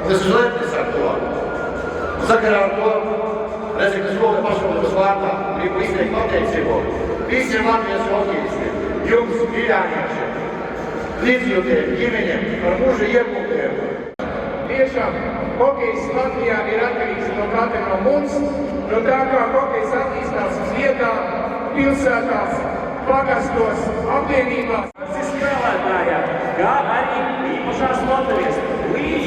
Nesužēties ar to. Sakarā ar to Rezeknes skola pašvaldības vārdā gribu izteikt pateicību visiem Latvijas hokejistiem, jums, mīļāniešiem, līdzjūtiem, ģimeņiem par mūža ieguldījumu. Tiešām hokejs Latvijā ir atkarīgs no katra no mums, no tā kā hokejs attīstās uz vietām, pilsētās, pagastos, apvienībās. Spēlētājiem, kā arī īpašās loterijas līdz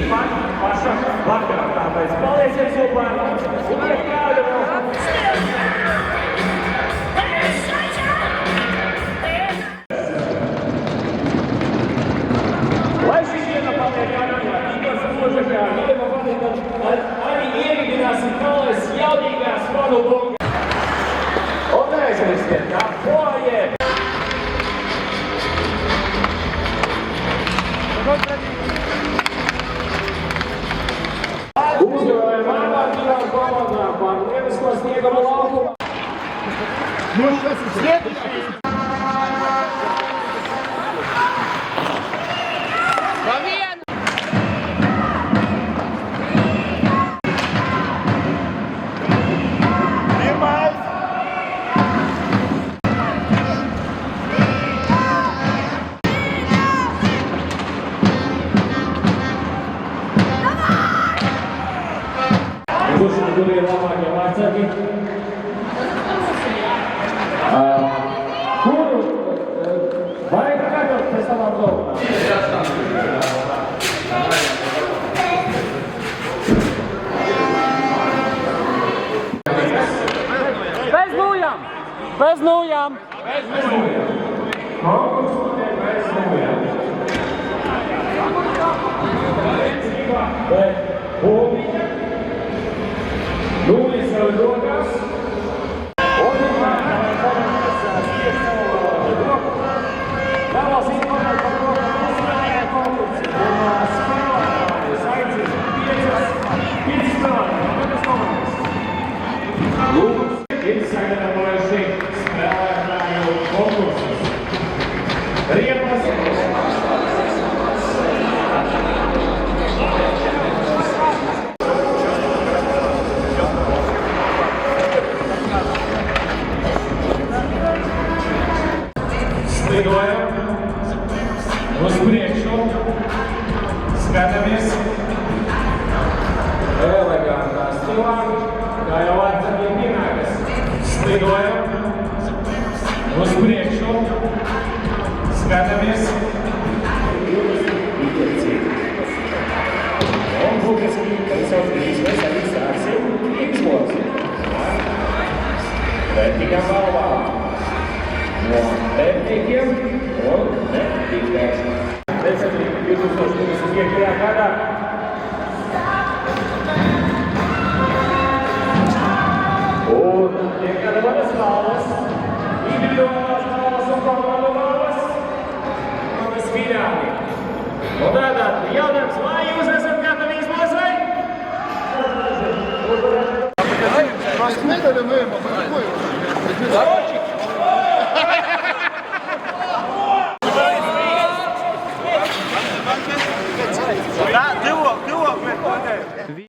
pašam vakaram. Tāpēc palieciet kopā un ar kādu vēl. Lai šī diena paliek atmiņā, īpaši mūžakā, dieva paliek, arī ierīdināsim kālēs jaudīgās fanu blogas. Un neaizmirstiet, kā foje! Uzvarējām ārāk divām komandām par Lielisko sniegumu laukumu. Kur ir labākie vārdsargi? Kuru vajag kārtot pēc savām doma? Bez nūjām! Bez nūjām! Bez nūjām! Konkursu notiek bez nūjām. Bet Bobīņa Nūlis jau rokās. Un vēlos informēt par to, ka uzmanīja konkursi. Un spēlētājus aicina 5 spēlētāji, 5 komandas. Lūdzu, ir sagatavojuši spēlētāju konkursus. Riepas. Lidojam uz priekšu, skatāmies elegantā stilā, kā jau vārdsargiem pienākas. Lidojam uz priekšu, skatāmies un būtiski, kad savs brīdis mēs arī sāksim izlozīt. Vērtīgām balvām. No vērtīgiem un nevērtīgiem. Decembrī 2025. gadā un tiek atdotas balvas, individuālās balvas un komandu balvas. Komandas fināli. Un tātad jautājums, vai jūs esat gatavi izlozēt? Medaļa neimam, ko jūs?